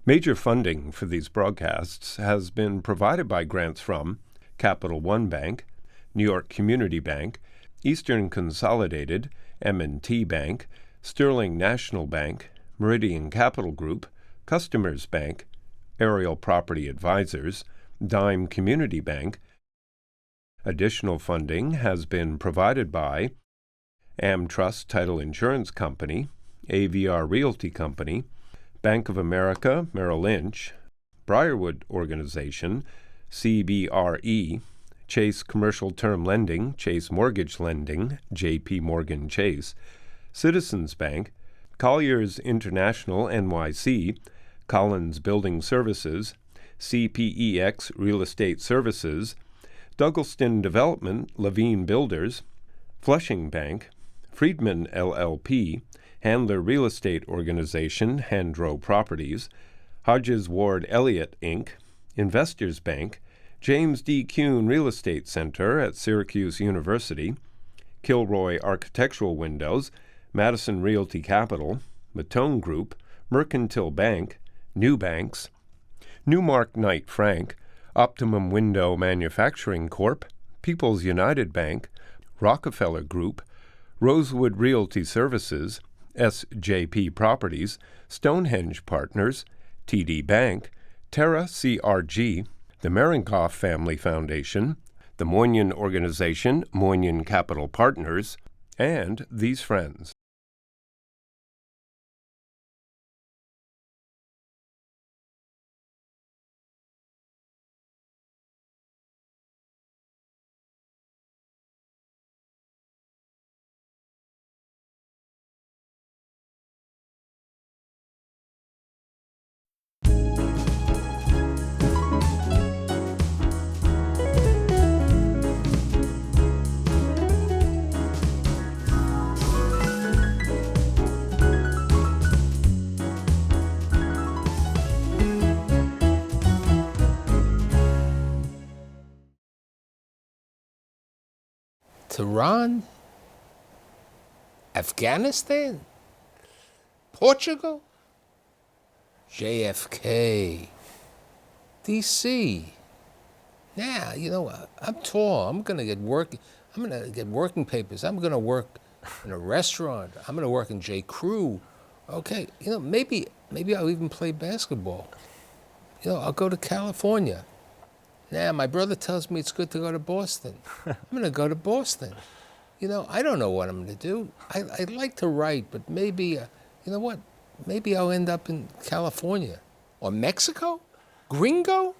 Major funding for these broadcasts has been provided by grants from Capital One Bank, New York Community Bank, Eastern Consolidated, M&T Bank, Sterling National Bank, Meridian Capital Group, Customers Bank, Ariel Property Advisors, Dime Community Bank. Additional funding has been provided by AmTrust Title Insurance Company, AVR Realty Company, Bank of America, Merrill Lynch, Briarwood Organization, CBRE, Chase Commercial Term Lending, Chase Mortgage Lending, JP Morgan Chase, Citizens Bank, Colliers International NYC, Collins Building Services, CPEX Real Estate Services, Douglaston Development, Levine Builders, Flushing Bank, Friedman LLP, Handler Real Estate Organization, Handro Properties, Hodges Ward Elliott, Inc., Investors Bank, James D. Kuhn Real Estate Center at Syracuse University, Kilroy Architectural Windows, Madison Realty Capital, Matone Group, Mercantile Bank, New Banks, Newmark Knight Frank, Optimum Window Manufacturing Corp., People's United Bank, Rockefeller Group, Rosewood Realty Services, SJP Properties, Stonehenge Partners, TD Bank, Terra CRG, the Marinkoff Family Foundation, the Moynihan Organization, Moynihan Capital Partners, and these friends. Tehran, Afghanistan, Portugal, JFK, D.C. Now, I'm tall. I'm going to get working papers. I'm going to work in a restaurant. I'm going to work in J. Crew. Okay, maybe I'll even play basketball. I'll go to California. Now, my brother tells me it's good to go to Boston. I'm going to go to Boston. I don't know what I'm going to do. I'd like to write, but maybe, maybe I'll end up in California or Mexico? Gringo?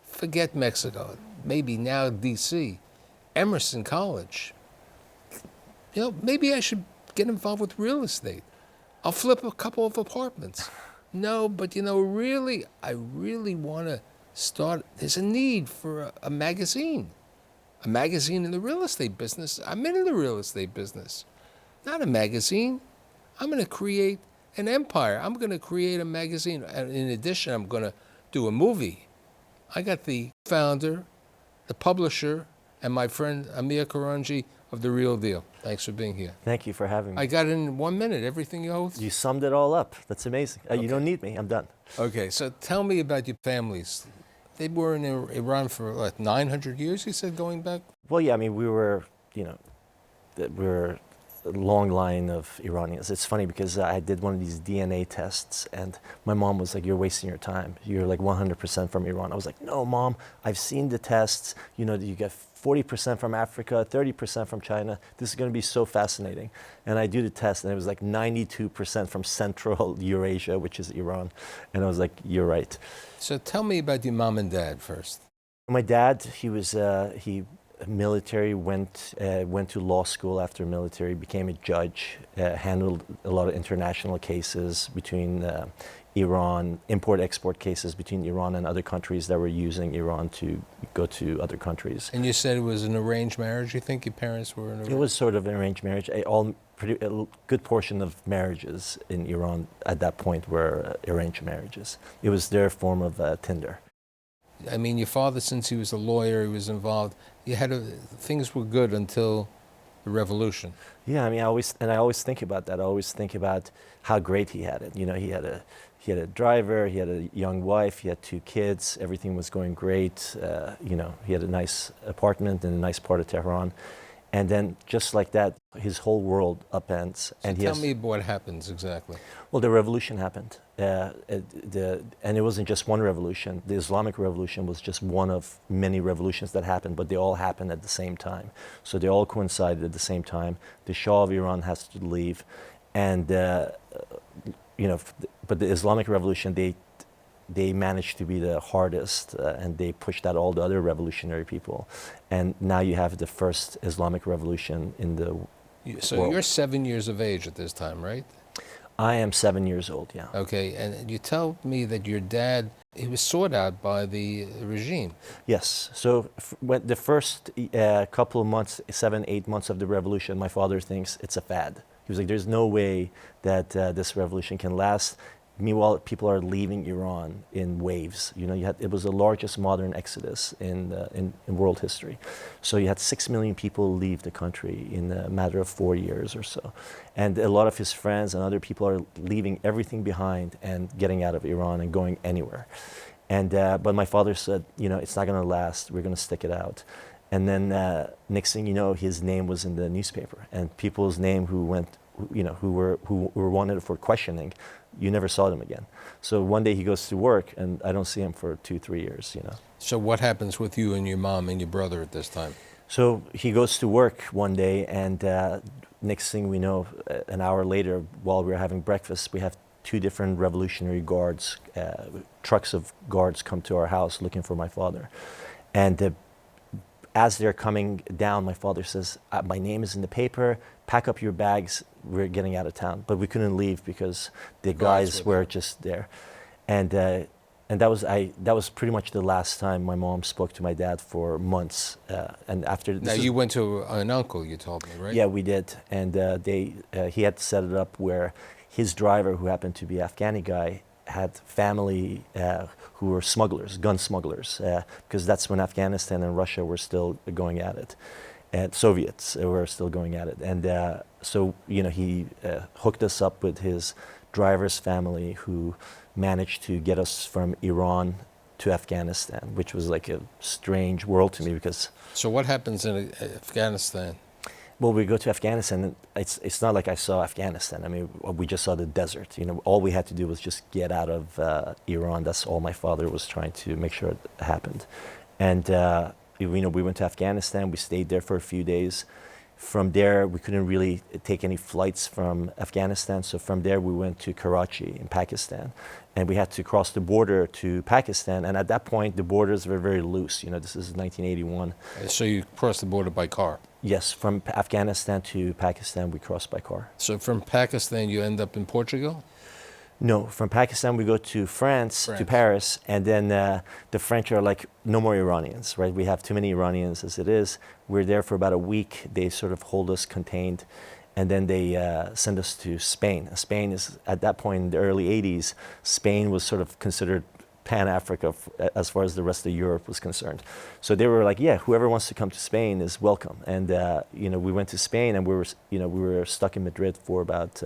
Forget Mexico. Maybe now D.C. Emerson College. Maybe I should get involved with real estate. I'll flip a couple of apartments. No, but really, I really want to start. There's a need for a magazine in the real estate business. I'm in the real estate business, not a magazine. I'm going to create an empire. I'm going to create a magazine. And in addition, I'm going to do a movie. I got the founder, the publisher, and my friend Amir Karanji of The Real Deal. Thanks for being here. Thank you for having me. I got in 1 minute, everything you owe. You summed it all up. That's amazing. Okay. You don't need me. I'm done. Okay, so tell me about your families. They were in Iran for like 900 years, you said, going back? Well, yeah, I mean, we were a long line of Iranians. It's funny because I did one of these DNA tests and my mom was like, you're wasting your time. You're like 100% from Iran. I was like, no, Mom, I've seen the tests. You get 40% from Africa, 30% from China. This is going to be so fascinating. And I do the test and it was like 92% from Central Eurasia, which is Iran. And I was like, you're right. So tell me about your mom and dad first. My dad, he was military, went to law school after military, became a judge, handled a lot of international cases between Iran, import-export cases between Iran and other countries that were using Iran to go to other countries. And you said it was an arranged marriage, you think your parents were in arranged? It was sort of an arranged marriage. A good portion of marriages in Iran at that point were arranged marriages. It was their form of Tinder. I mean, your father, since he was a lawyer, he was involved. Things were good until the revolution. Yeah, I mean, I always think about that. I always think about how great he had it. You know, he had a driver, he had a young wife, he had 2 kids. Everything was going great. You know, he had a nice apartment in a nice part of Tehran, and then just like that, his whole world upends. So And tell me what happens exactly. well, the revolution happened, and it wasn't just one revolution. The Islamic Revolution was just one of many revolutions that happened, but they all happened at the same time. So they all coincided at the same time. The Shah of Iran has to leave, and you know, but the Islamic Revolution, they managed to be the hardest, and they pushed out all the other revolutionary people, and now you have the first Islamic Revolution in the So world. you're 7 years of age at this time, right? I am 7 years old, yeah. Okay, and you tell me that your dad, he was sought out by the regime. Yes. So when the first couple of months, 7, 8 months of the revolution, my father thinks it's a fad. He was like, there's no way that this revolution can last. Meanwhile, people are leaving Iran in waves. You know, it was the largest modern exodus in world history. So you had 6 million people leave the country in a matter of 4 years or so. And a lot of his friends and other people are leaving everything behind and getting out of Iran and going anywhere. And but my father said, you know, it's not going to last. We're going to stick it out. And then next thing you know, his name was in the newspaper, and people's name who went, you know, who were wanted for questioning, you never saw them again. So one day he goes to work, and I don't see him for 2-3 years, you know. So what happens with you and your mom and your brother at this time? So he goes to work one day, and next thing we know, an hour later, while we were having breakfast, we have 2 different Revolutionary Guards, trucks of guards come to our house looking for my father. And as they're coming down, my father says, my name is in the paper, pack up your bags, we're getting out of town. But we couldn't leave because the guys were just there. And that was pretty much the last time my mom spoke to my dad for months. And after Now, you went to an uncle, you told me, right? Yeah, we did. And he had set it up where his driver, who happened to be an Afghani guy, had family who were smugglers, gun smugglers, because that's when Afghanistan and Russia were still going at it, and Soviets were still going at it. And so, you know, he hooked us up with his driver's family, who managed to get us from Iran to Afghanistan, which was like a strange world to me because... So what happens in Afghanistan? Well, we go to Afghanistan, and it's not like I saw Afghanistan. I mean, we just saw the desert. You know, all we had to do was just get out of Iran. That's all my father was trying to make sure it happened. And, you know, we went to Afghanistan. We stayed there for a few days. From there, we couldn't really take any flights from Afghanistan. So from there, we went to Karachi in Pakistan. And we had to cross the border to Pakistan. And at that point, the borders were very loose. You know, this is 1981. So you crossed the border by car? Yes, from Afghanistan to Pakistan, we crossed by car. So from Pakistan, you end up in Portugal? No, from Pakistan, we go to France, to Paris, and then the French are like, no more Iranians, right? We have too many Iranians as it is. We're there for about a week. They sort of hold us contained, and then they send us to Spain. Spain is, at that point in the early 80s, Spain was sort of considered Pan-Africa as far as the rest of Europe was concerned. So they were like, yeah, whoever wants to come to Spain is welcome. And you know, we went to Spain, and we were stuck in Madrid for about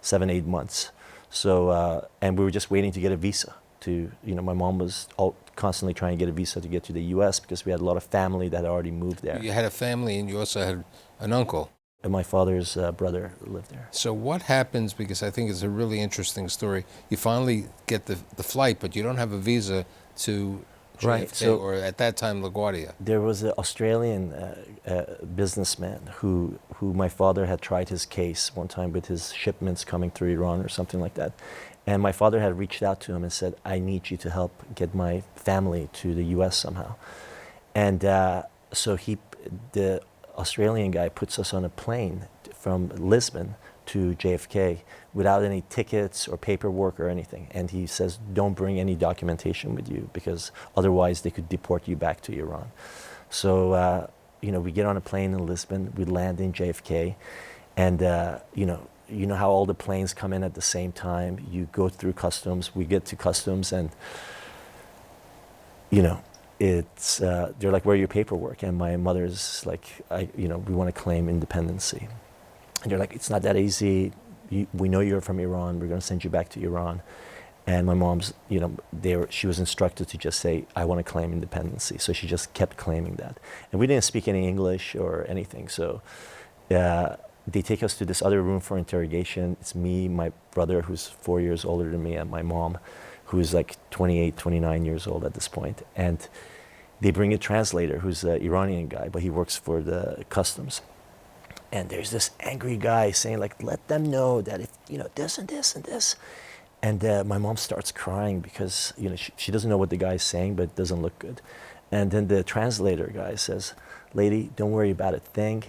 7-8 months. So and we were just waiting to get a visa. To, you know, my mom was constantly trying to get a visa to get to the U.S. because we had a lot of family that had already moved there. You had a family, and you also had an uncle. And my father's brother lived there. So what happens, because I think it's a really interesting story, you finally get the flight, but you don't have a visa to JFK, right, so or at that time LaGuardia. There was an Australian businessman who my father had tried his case one time with his shipments coming through Iran or something like that. And my father had reached out to him and said, I need you to help get my family to the U.S. somehow. And so the Australian guy puts us on a plane from Lisbon to JFK without any tickets or paperwork or anything. And he says, don't bring any documentation with you because otherwise they could deport you back to Iran. So, you know, we get on a plane in Lisbon, we land in JFK, and, you know how all the planes come in at the same time. You go through customs, we get to customs, and, you know, it's they're like, where are your paperwork? And my mother's like, we want to claim independency. And they're like, it's not that easy. We know you're from Iran. We're going to send you back to Iran. And my mom's, she was instructed to just say, I want to claim independency. So she just kept claiming that. And we didn't speak any English or anything. So they take us to this other room for interrogation. It's me, my brother, who's 4 years older than me, and my mom, who's like 28, 29 years old at this point. And they bring a translator who's an Iranian guy, but he works for the customs. And there's this angry guy saying, like, let them know that if, this and this and this. And my mom starts crying because, she doesn't know what the guy's saying, but it doesn't look good. And then the translator guy says, lady, don't worry about a thing.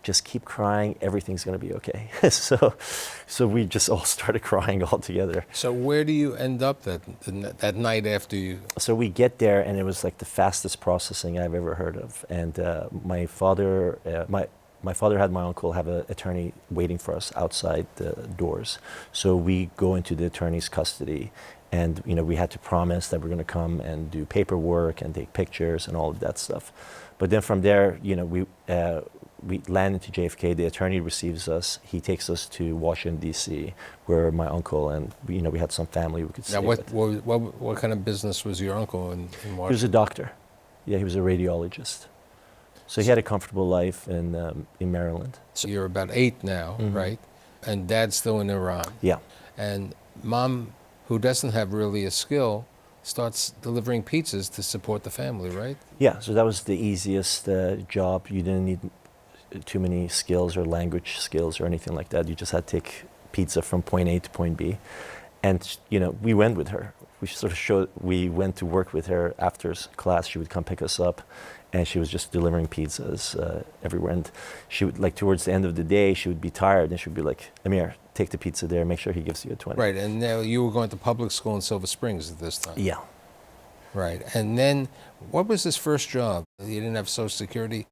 Just keep crying. Everything's going to be okay. So we just all started crying all together. So where do you end up that night after you? So we get there, and it was like the fastest processing I've ever heard of. And my father had my uncle have an attorney waiting for us outside the doors. So we go into the attorney's custody, and we had to promise that we're going to come and do paperwork and take pictures and all of that stuff. But then from there, we land into JFK. The attorney receives us. He takes us to Washington D.C., where my uncle and we had some family we could stay with. What kind of business was your uncle in Washington? He was a doctor. Yeah, he was a radiologist. So he had a comfortable life in Maryland. So you're about 8 now, right? And Dad's still in Iran. Yeah. And Mom, who doesn't have really a skill, starts delivering pizzas to support the family, right? Yeah, so that was the easiest job. You didn't need too many skills or language skills or anything like that. You just had to take pizza from point A to point B. And, we went with her. We went to work with her after class. She would come pick us up, and she was just delivering pizzas everywhere. And she would, like, towards the end of the day, she would be tired, and she would be like, Amir, take the pizza there, make sure he gives you a 20. Right, and now you were going to public school in Silver Springs at this time. Yeah. Right, and then what was his first job? You didn't have Social Security?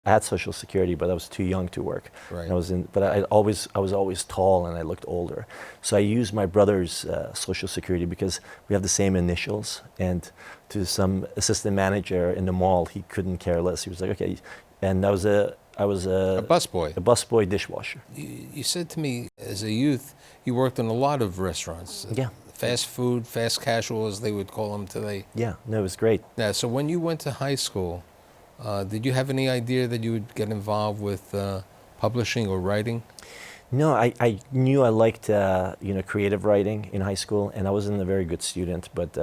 I had Social Security, but I was too young to work. Right. But I was always tall, and I looked older. So I used my brother's Social Security because we have the same initials. And to some assistant manager in the mall, he couldn't care less. He was like, okay. And I was a busboy. A busboy dishwasher. You said to me, as a youth, you worked in a lot of restaurants. Yeah. Fast food, fast casual, as they would call them today. Yeah, no, it was great. Now, so when you went to high school, did you have any idea that you would get involved with publishing or writing? No, I knew I liked creative writing in high school, and I wasn't a very good student. But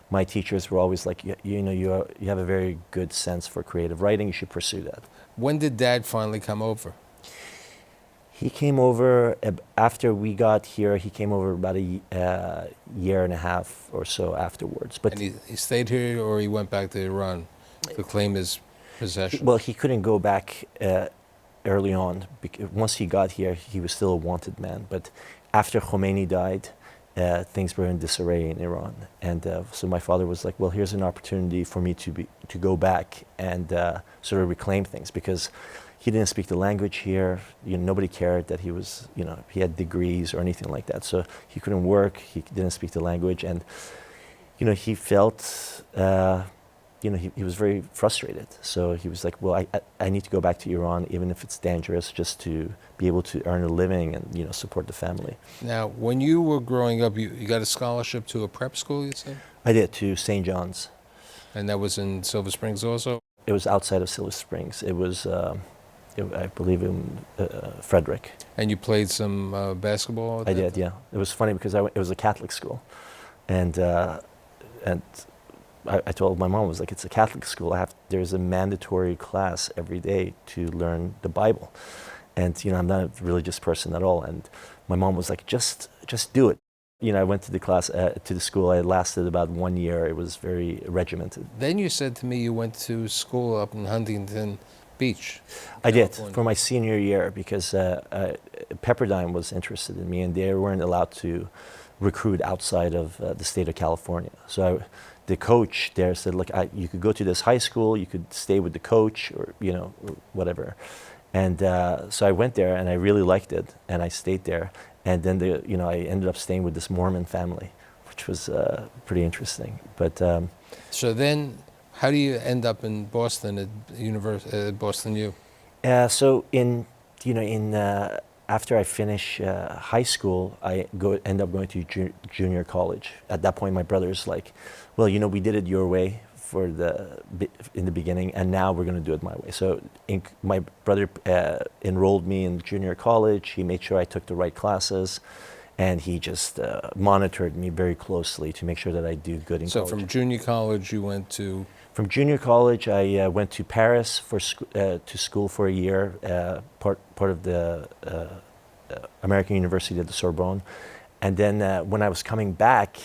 my teachers were always like, you have a very good sense for creative writing. You should pursue that. When did Dad finally come over? He came over after we got here. He came over about a year and a half or so afterwards. But and he stayed here, or he went back to Iran to claim his possession? Well, he couldn't go back early on. Once he got here, he was still a wanted man. But after Khomeini died, things were in disarray in Iran. And so my father was like, well, here's an opportunity for me to go back and sort of reclaim things, because he didn't speak the language here. Nobody cared that he was, he had degrees or anything like that. So he couldn't work. He didn't speak the language. And, he felt... he was very frustrated. So he was like, well, I need to go back to Iran, even if it's dangerous, just to be able to earn a living and, support the family. Now, when you were growing up, you got a scholarship to a prep school, you said? I did, to St. John's. And that was in Silver Springs also? It was outside of Silver Springs. It was, I believe, in Frederick. And you played some basketball? I did, yeah. It was funny because it was a Catholic school. And I told my mom, I was like, it's a Catholic school. There's a mandatory class every day to learn the Bible. And, I'm not a religious person at all. And my mom was like, just do it. I went to the class, to the school. I lasted about 1 year. It was very regimented. Then you said to me you went to school up in Huntington Beach. I did, for my senior year, because Pepperdine was interested in me, and they weren't allowed to recruit outside of the state of California. So the coach there said, look, you could go to this high school, you could stay with the coach, or, or whatever. And so I went there, and I really liked it, and I stayed there. And then, I ended up staying with this Mormon family, which was pretty interesting. But so then, How do you end up in Boston at Boston U? So after I finish high school, I end up going to junior college. At that point, my brother's like, well, we did it your way in the beginning, and now we're going to do it my way. So my brother enrolled me in junior college. He made sure I took the right classes, and he just monitored me very closely to make sure that I do good in college. So from junior college, you went to? From junior college, I went to Paris to school for a year, part of the American University of the Sorbonne. And then when I was coming back,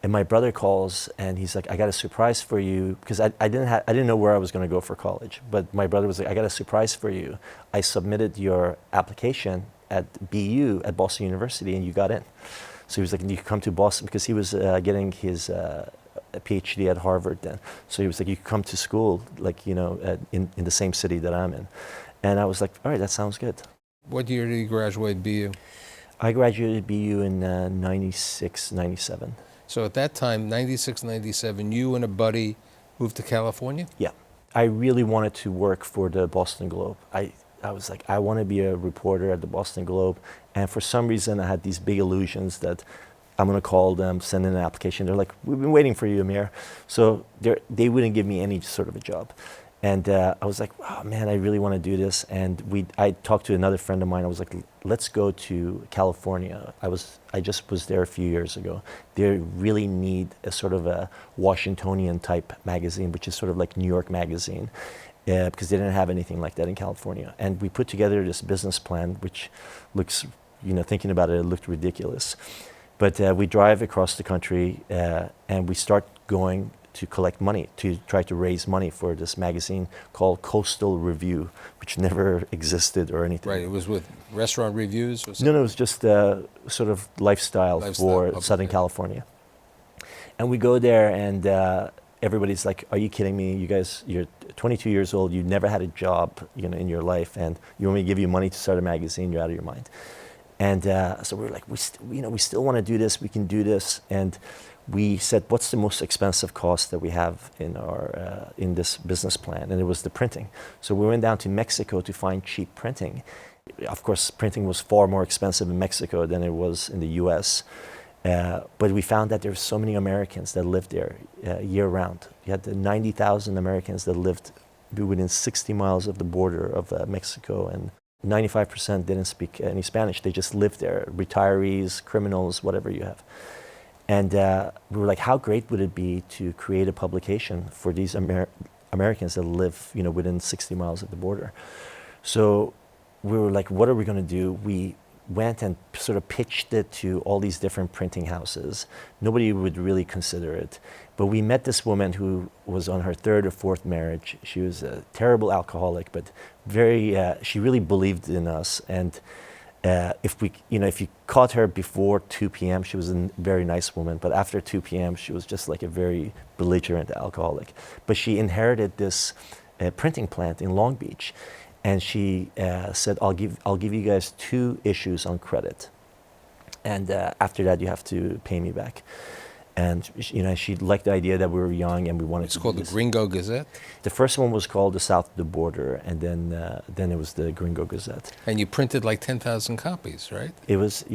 and my brother calls and he's like, I got a surprise for you, because I didn't know where I was going to go for college. But my brother was like, I got a surprise for you. I submitted your application at BU at Boston University and you got in. So he was like, you can come to Boston, because he was getting his PhD at Harvard then. So he was like, you can come to school, in the same city that I'm in. And I was like, all right, that sounds good. What year did you graduate BU? I graduated BU in 96, 97. So at that time, 96, 97, you and a buddy moved to California? Yeah. I really wanted to work for the Boston Globe. I was like, I want to be a reporter at the Boston Globe. And for some reason, I had these big illusions that I'm going to call them, send in an application. They're like, we've been waiting for you, Amir. So they wouldn't give me any sort of a job. And I was like, oh man, I really want to do this. And I talked to another friend of mine. I was like, let's go to California. I just was there a few years ago. They really need a sort of a Washingtonian type magazine, which is sort of like New York Magazine, because they didn't have anything like that in California. And we put together this business plan, which looks, thinking about it, it looked ridiculous. But we drive across the country and we start going to collect money, to try to raise money for this magazine called Coastal Review, which never existed or anything. Right, it was with restaurant reviews or something? No, it was just sort of lifestyle for Southern California. And we go there and everybody's like, are you kidding me? You guys, you're 22 years old, you never had a job in your life, and you want me to give you money to start a magazine? You're out of your mind. And so we were like, we still want to do this, we can do this. And we said, what's the most expensive cost that we have in this business plan? And it was the printing. So we went down to Mexico to find cheap printing. Of course, printing was far more expensive in Mexico than it was in the US. But we found that there were so many Americans that lived there year round. You had the 90,000 Americans that lived within 60 miles of the border of Mexico, and 95% didn't speak any Spanish. They just lived there, retirees, criminals, whatever you have. And we were like, how great would it be to create a publication for these Americans that live, within 60 miles of the border? So we were like, what are we going to do? We went and sort of pitched it to all these different printing houses. Nobody would really consider it. But we met this woman who was on her third or fourth marriage. She was a terrible alcoholic, but she really believed in us. And if you caught her before 2 p.m., she was a very nice woman. But after 2 p.m., she was just like a very belligerent alcoholic. But she inherited this printing plant in Long Beach. And she said, I'll give you guys 2 issues on credit. And after that, you have to pay me back. And she liked the idea that we were young and we wanted to. It's called the Gringo Gazette? The first one was called The South of the Border, and then it was the Gringo Gazette. And you printed like 10,000 copies, right? It was,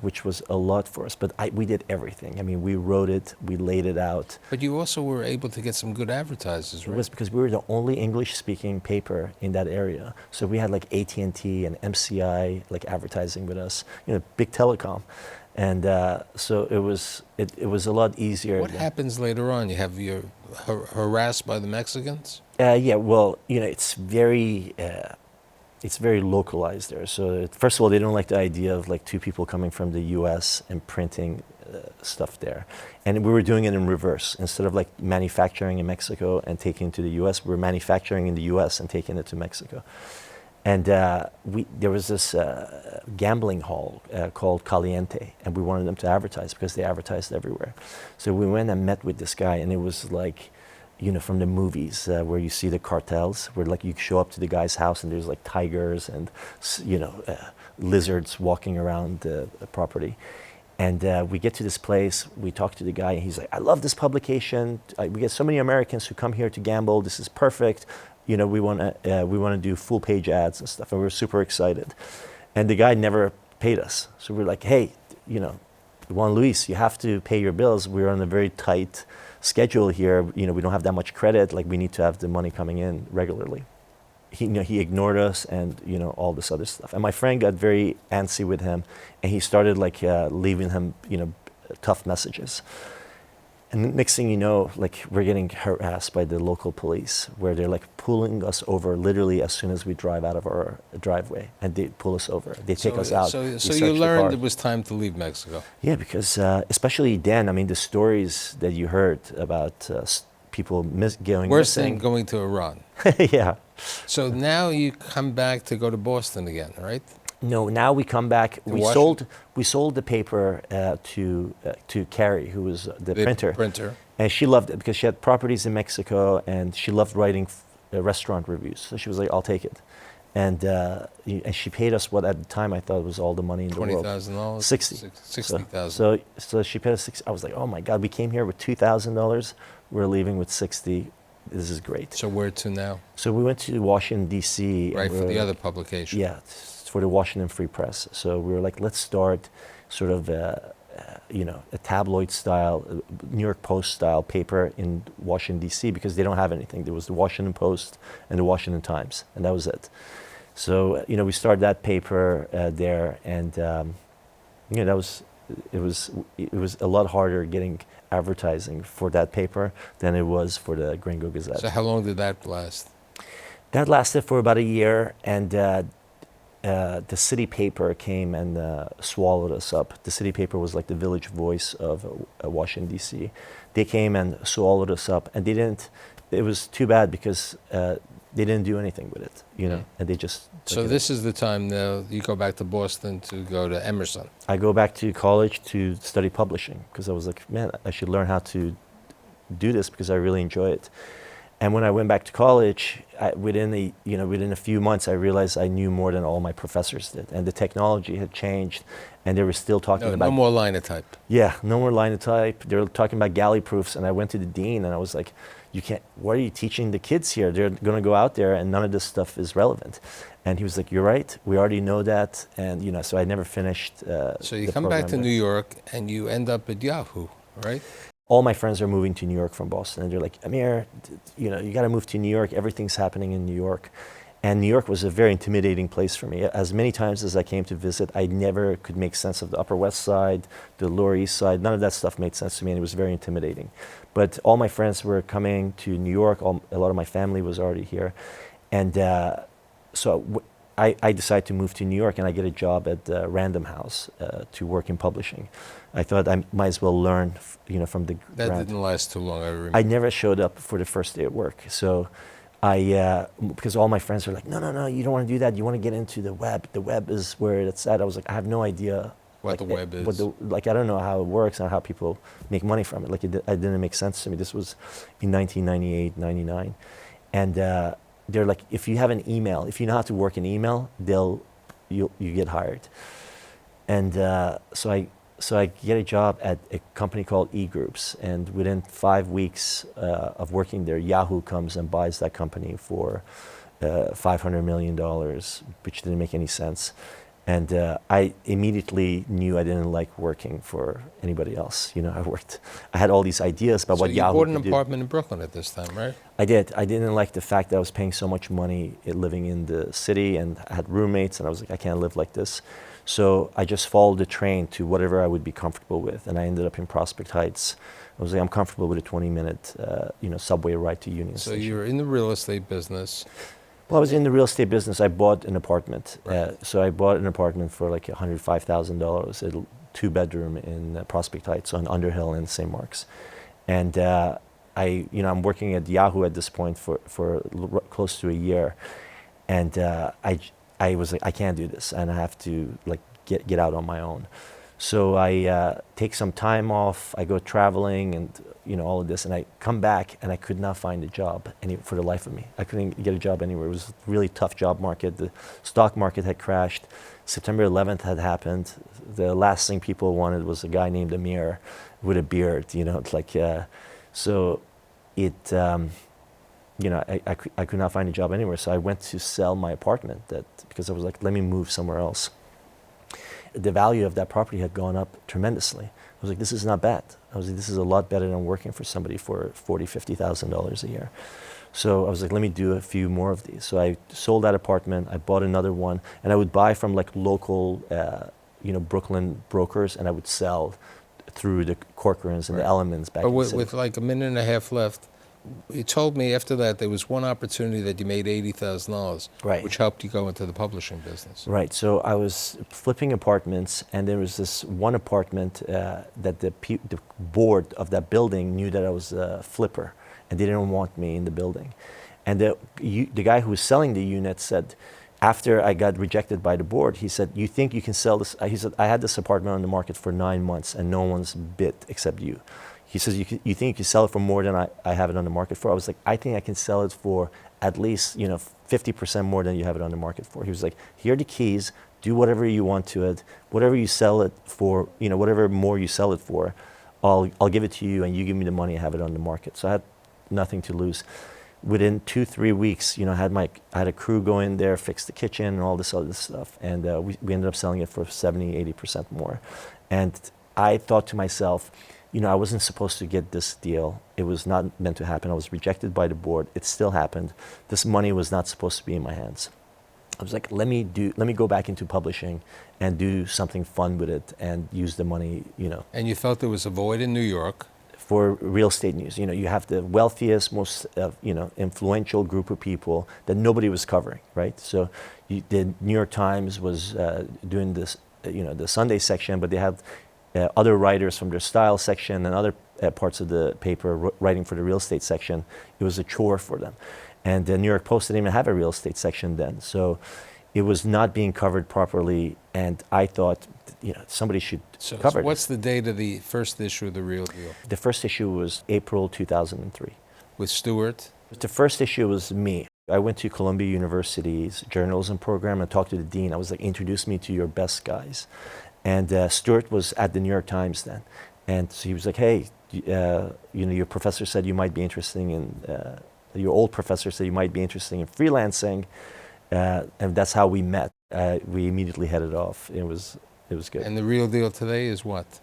which was a lot for us. But we did everything. We wrote it, we laid it out. But you also were able to get some good advertisers, right? It was because we were the only English-speaking paper in that area. So we had like AT&T and MCI like advertising with us, big telecom. And so it was a lot easier. What happens later on? You have your harassed by the Mexicans? It's very localized there. So first of all, they don't like the idea of like 2 people coming from the U.S. and printing stuff there. And we were doing it in reverse. Instead of like manufacturing in Mexico and taking it to the U.S., we were manufacturing in the U.S. and taking it to Mexico. And there was this gambling hall called Caliente, and we wanted them to advertise because they advertised everywhere. So we went and met with this guy, and it was like, from the movies where you see the cartels, where like you show up to the guy's house and there's like tigers and lizards walking around the property. And we get to this place, we talk to the guy, and he's like, I love this publication. We get so many Americans who come here to gamble. This is perfect. You know, we want to do full page ads and stuff. And we're super excited. And the guy never paid us. So we're like, hey, you know, Juan Luis, you have to pay your bills. We're on a very tight schedule here. You know, we don't have that much credit. Like, we need to have the money coming in regularly. He ignored us, and you know, all this other stuff. And my friend got very antsy with him, and he started like leaving him, you know, tough messages. And next thing you know, like, we're getting harassed by the local police, where they're like pulling us over literally as soon as we drive out of our driveway, and they pull us over. They take us out. So They you search the learned car. it was time to leave Mexico. Yeah, because especially then, I mean, the stories that you heard about people going Worse than missing. going to Iran. Yeah. So now you come back to go to Boston again, right? No, now we come back. We Washington? sold the paper to Carrie, who was the printer, and she loved it because she had properties in Mexico, and she loved writing restaurant reviews. So she was like, "I'll take it," and she paid us what at the time I thought was all the money in the world. $20,000. 60,000. So she paid us 60. I was like, "Oh my God, we came here with $2,000. We're leaving with 60. This is great." So where to now? So we went to Washington D.C. Right, for the other publication. Yeah, for the Washington Free Press. So we were like, let's start sort of you know, a tabloid style, New York Post style paper in Washington D.C. because they don't have anything. There was the Washington Post and the Washington Times, and that was it. So you know, we started that paper there, and you know, it was a lot harder getting advertising for that paper than it was for the Gringo Gazette. So how long did that last? That lasted for about a year, and the city paper came and swallowed us up. The city paper was like the Village Voice of Washington, D.C. They came and swallowed us up, and they didn't. It was too bad because they didn't do anything with it, you know, and they just. So this is the time now you go back to Boston to go to Emerson. I go back to college to study publishing because I was like, man, I should learn how to do this because I really enjoy it. And when I went back to college, within a few months, I realized I knew more than all my professors did, and the technology had changed, and they were still talking about no more linotype. Yeah, no more linotype. They were talking about galley proofs, and I went to the dean, and I was like, "You can't. What are you teaching the kids here? They're going to go out there, and none of this stuff is relevant." And he was like, "You're right. We already know that." And you know, so I never finished. So you come back to New York, and you end up at Yahoo, right? All my friends are moving to New York from Boston, and they're like, "Amir, you know, you got to move to New York. Everything's happening in New York." And New York was a very intimidating place for me. As many times as I came to visit, I never could make sense of the Upper West Side, the Lower East Side. None of that stuff made sense to me, and it was very intimidating. But all my friends were coming to New York. A lot of my family was already here. And I decided to move to New York, and I get a job at Random House to work in publishing. I thought I might as well learn, you know, from the That ground. didn't last too long, I remember. I never showed up for the first day at work. So because all my friends were like, no, you don't want to do that. You want to get into the web. The web is where it's at. I was like, I have no idea What the web is. I don't know how it works and how people make money from it. Like, it didn't make sense to me. This was in 1998, 99. And they're like, if you have an email, if you know how to work an email, you get hired. And so I get a job at a company called eGroups, and within 5 weeks of working there, Yahoo comes and buys that company for $500 million, which didn't make any sense. And I immediately knew I didn't like working for anybody else. You know, I had all these ideas about what Yahoo could do. So you bought an apartment in Brooklyn at this time, right? I did. I didn't like the fact that I was paying so much money living in the city, and I had roommates, and I was like, I can't live like this. So I just followed the train to whatever I would be comfortable with, and I ended up in Prospect Heights. I was like, I'm comfortable with a 20-minute, subway ride to Union Station. So you're in the real estate business. Well, I was in the real estate business. I bought an apartment. Right. So I bought an apartment for like $105,000, a 2-bedroom in Prospect Heights on Underhill in St. Mark's. And I'm working at Yahoo at this point for close to a year. And I was like, I can't do this, and I have to like get out on my own. So I take some time off. I go traveling and all of this, and I come back and I could not find a job for the life of me. I couldn't get a job anywhere. It was a really tough job market. The stock market had crashed. September 11th had happened. The last thing people wanted was a guy named Amir with a beard. It's like so it. I could not find a job anywhere. So I went to sell my apartment because I was like, let me move somewhere else. The value of that property had gone up tremendously. I was like, this is not bad. I was like, this is a lot better than working for somebody for $40,000, $50,000 a year. So I was like, let me do a few more of these. So I sold that apartment. I bought another one, and I would buy from like local, Brooklyn brokers, and I would sell through the Corcorans and the Elements back But in the city. with like a minute and a half left, you told me after that there was one opportunity that you made $80,000, Right. which helped you go into the publishing business. Right. So I was flipping apartments, and there was this one apartment that the board of that building knew that I was a flipper, and they didn't want me in the building. And the guy who was selling the unit said, after I got rejected by the board, he said, "You think you can sell this?" He said, "I had this apartment on the market for 9 months, and no one's bid except you." He says, you think you can sell it for more than I have it on the market for?" I was like, "I think I can sell it for at least 50% more than you have it on the market for." He was like, "Here are the keys. Do whatever you want to it. Whatever you sell it for, whatever more you sell it for, I'll give it to you, and you give me the money. I have it on the market." So I had nothing to lose. Within 2-3 weeks, I had a crew go in there, fix the kitchen and all this other stuff, and we ended up selling it for 70-80% more. And I thought to myself, I wasn't supposed to get this deal. It was not meant to happen. I was rejected by the board. It still happened. This money was not supposed to be in my hands. I was like, let me go back into publishing and do something fun with it and use the money, And you felt there was a void in New York. for real estate news. You have the wealthiest, most influential group of people that nobody was covering, right? So the New York Times was doing this, the Sunday section, but they had other writers from their style section and other parts of the paper writing for the real estate section. It was a chore for them. And the New York Post didn't even have a real estate section then. So it was not being covered properly, and I thought, somebody should cover it. What's the date of the first issue of The Real Deal? The first issue was April 2003. With Stewart? The first issue was me. I went to Columbia University's journalism program and talked to the dean. I was like, introduce me to your best guys. And Stewart was at the New York Times then. And so he was like, hey, your professor said you might be interested in, your old professor said you might be interested in freelancing. And that's how we met. We immediately headed off. It was good. And The Real Deal today is what?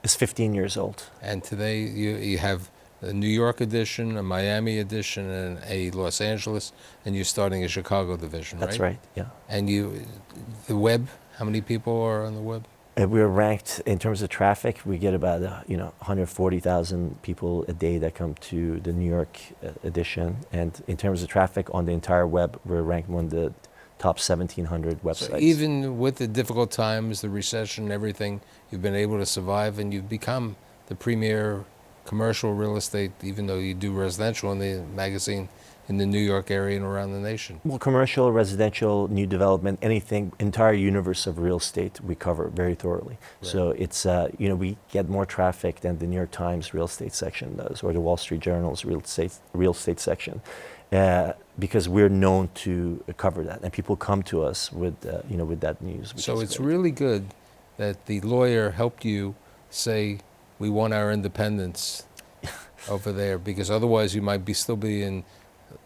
It's 15 years old. And today you have a New York edition, a Miami edition, and a Los Angeles, and you're starting a Chicago division, right? That's right, yeah. And the web, how many people are on the web? We're ranked in terms of traffic. We get about 140,000 people a day that come to the New York edition, and in terms of traffic on the entire web, we're ranked one of the top 1,700 websites. So even with the difficult times, the recession, everything, you've been able to survive, and you've become the premier commercial real estate, even though you do residential in the magazine, in the New York area and around the nation. Well, commercial, residential, new development, anything, entire universe of real estate we cover very thoroughly. Right. So it's, we get more traffic than the New York Times real estate section does, or the Wall Street Journal's real estate section, because we're known to cover that, and people come to us with, with that news. So it's really good that the lawyer helped you say, we want our independence over there, because otherwise you might still be in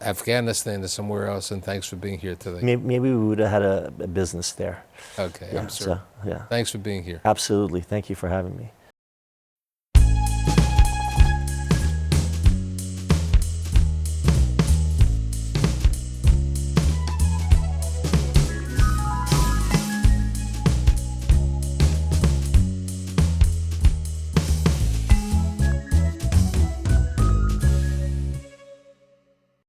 Afghanistan or somewhere else, and thanks for being here today. Maybe we would have had a business there. Okay, Yeah, I'm sure. so, yeah. Thanks for being here. Absolutely. Thank you for having me.